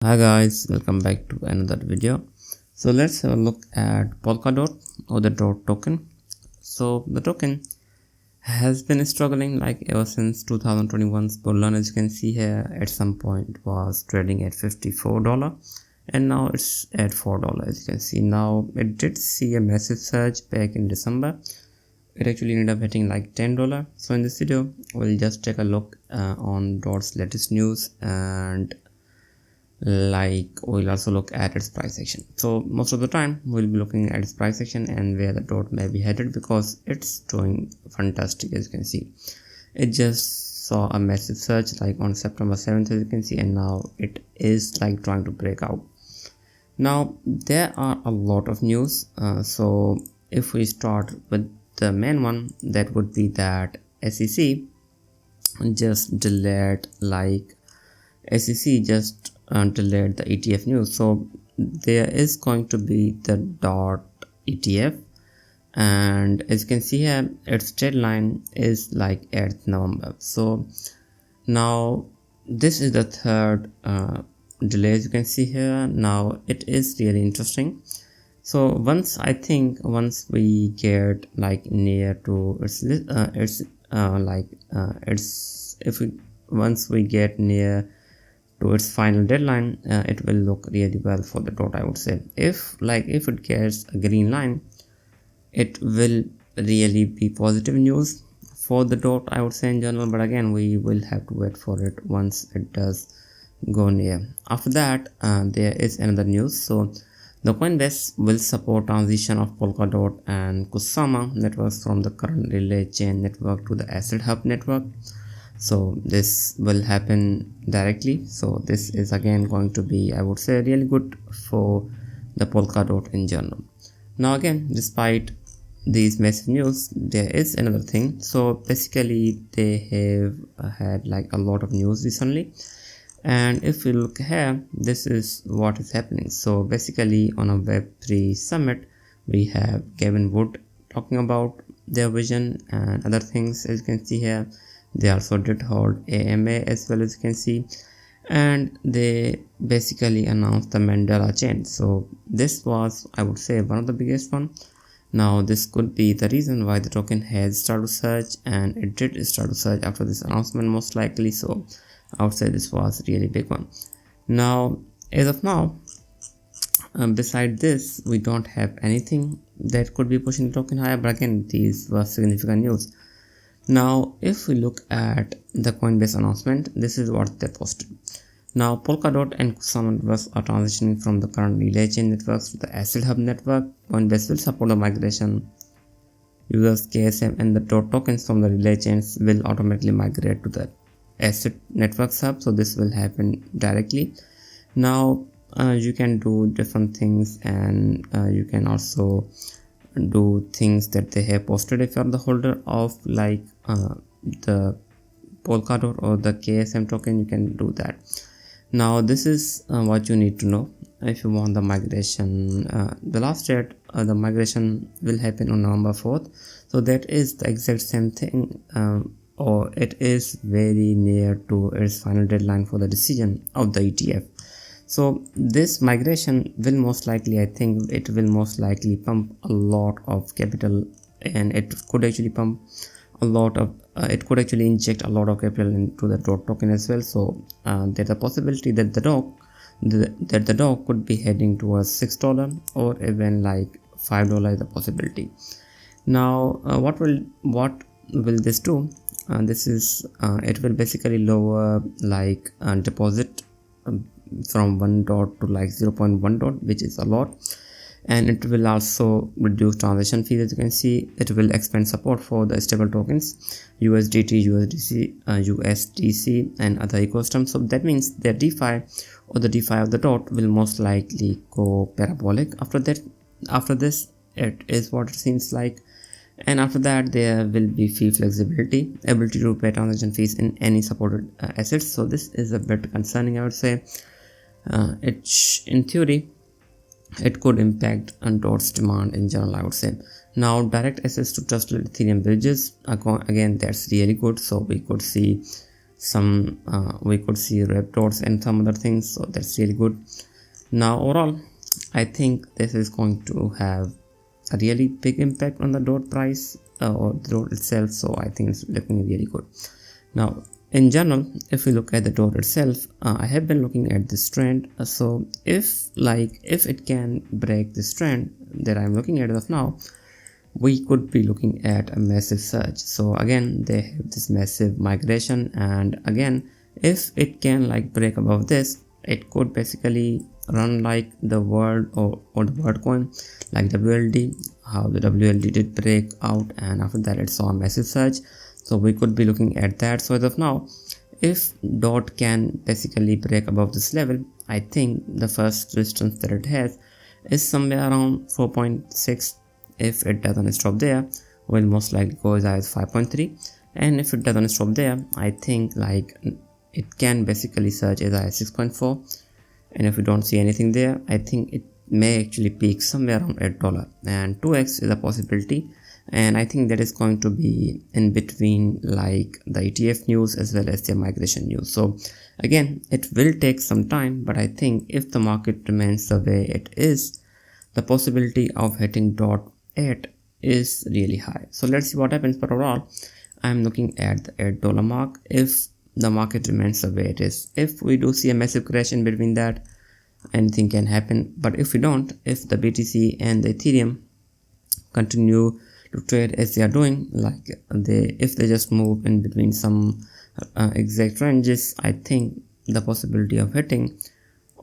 Hi guys, welcome back to another video. So let's have a look at Polkadot or the DOT token. So the token has been struggling like ever since 2021's bull run. As you can see here, at some point was trading at $54 and now it's at $4. As you can see, now it did see a massive surge back in December. It actually ended up hitting like $10. So in this video we'll just take a look on DOT's latest news, and we'll also look at its price action. So most of the time we'll be looking at its price action and where the DOT may be headed, because it's doing fantastic. As you can see, it just saw a massive surge like on September 7th, as you can see, and now it is like trying to break out. Now there are a lot of news, so if we start with the main one, that would be that SEC just delayed delayed the ETF news. So there is going to be the DOT ETF, and as you can see here, its deadline is like 8th November. So now this is the third delay, as you can see here. Now it is really interesting. So once we get like near to once we get near to its final deadline, it will look really well for the DOT, I would say. If it gets a green line, it will really be positive news for the DOT, I would say, in general. But again, we will have to wait for it once it does go near. After that, there is another news. So the Coinbase will support transition of Polkadot and Kusama networks from the current relay chain network to the Acid Hub network. So this will happen directly. So this is again going to be, I would say, really good for the Polkadot in general. Now again, despite these massive news, there is another thing. So basically they have had like a lot of news recently, and if we look here, this is what is happening. So basically on a Web3 summit, we have Kevin Wood talking about their vision and other things. As you can see here, they also did hold AMA as well, as you can see, and they basically announced the Mandela chain. So this was, I would say, one of the biggest one. Now this could be the reason why the token has started to surge, and it did start to surge after this announcement most likely. So I would say this was a really big one. Now as of now, beside this, we don't have anything that could be pushing the token higher, but again, these were significant news. Now if we look at the Coinbase announcement, this is what they posted. Now Polkadot and Kusama networks are transitioning from the current relay chain networks to the Acid Hub network. Coinbase will support the migration. Users KSM and the DOT tokens from the relay chains will automatically migrate to the Acid networks hub. So this will happen directly. Now you can do different things, and you can also do things that they have posted. If you are the holder of the Polkadot or the KSM token, you can do that. Now this is what you need to know if you want the migration. The last date the migration will happen on November 4th. So that is the exact same thing, or it is very near to its final deadline for the decision of the ETF. So this migration will most likely, I think it will most likely pump a lot of capital, and it could actually pump a lot of it could actually inject a lot of capital into the DOT token as well. So there's a possibility that the DOT could be heading towards $6 or even like $5 is a possibility. Now what will this do? This is it will basically lower deposit from 1 DOT to like 0.1 DOT, which is a lot, and it will also reduce transaction fees. As you can see, it will expand support for the stable tokens USDT, USDC and other ecosystems. So that means the DeFi or the DeFi of the DOT will most likely go parabolic after this. It is what it seems like. And after that, there will be fee flexibility, ability to pay transaction fees in any supported assets. So this is a bit concerning, I would say. In theory, it could impact on DOT's demand in general, I would say. Now direct access to trusted Ethereum bridges, again, that's really good. So we could see some we could see red dots and some other things, so that's really good. Now overall I think this is going to have a really big impact on the dot price or the dot itself, so I think it's looking really good. Now in general, if we look at the dot itself, I have been looking at this trend, so if it can break this trend that I'm looking at as of now, we could be looking at a massive surge. So again, they have this massive migration, and again, if it can break above this, it could basically run like the world or the world coin, like WLD, how the WLD did break out and after that it saw a massive surge. So we could be looking at that. So as of now, if dot can basically break above this level, I think the first resistance that it has is somewhere around 4.6. If it doesn't stop there, we'll most likely go as high as 5.3, and if it doesn't stop there, I think it can basically surge as high as 6.4, and if we don't see anything there, I think it may actually peak somewhere around $8, and 2x is a possibility, and I think that is going to be in between the ETF news as well as their migration news. So again, it will take some time, but I think if the market remains the way it is, the possibility of hitting .8 is really high. So let's see what happens, but overall I'm looking at the $8 mark if the market remains the way it is. If we do see a massive crash in between that, anything can happen, but if we don't, if the BTC and the Ethereum continue to trade as they are doing, if they just move in between some exact ranges, I think the possibility of hitting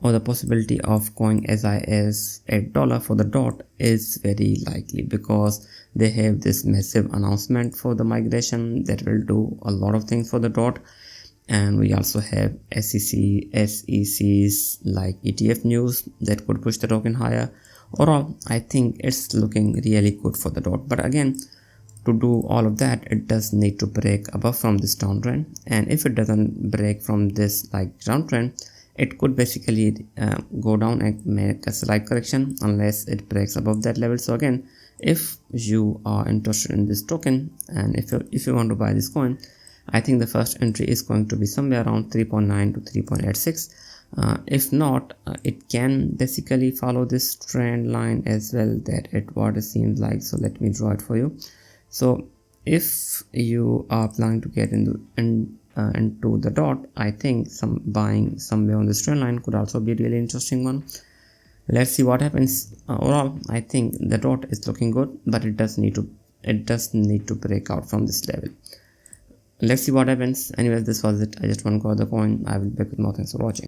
or the possibility of going as high as $8 for the dot is very likely, because they have this massive announcement for the migration that will do a lot of things for the dot, and we also have SEC's ETF news that could push the token higher. Overall, I think it's looking really good for the dot, but again, to do all of that, it does need to break above from this downtrend, and if it doesn't break from this downtrend, it could basically go down and make a slight correction unless it breaks above that level. So again, if you are interested in this token and if you want to buy this coin, I think the first entry is going to be somewhere around 3.9 to 3.86. If not, it can basically follow this trend line as well that it seems like. So let me draw it for you. So if you are planning to get into the dot, I think some buying somewhere on this trend line could also be a really interesting one. Let's see what happens. Overall, I think the dot is looking good, but it does need to break out from this level. Let's see what happens. Anyways, this was it. I just want to cover the coin. I will be back with more. Thanks for watching.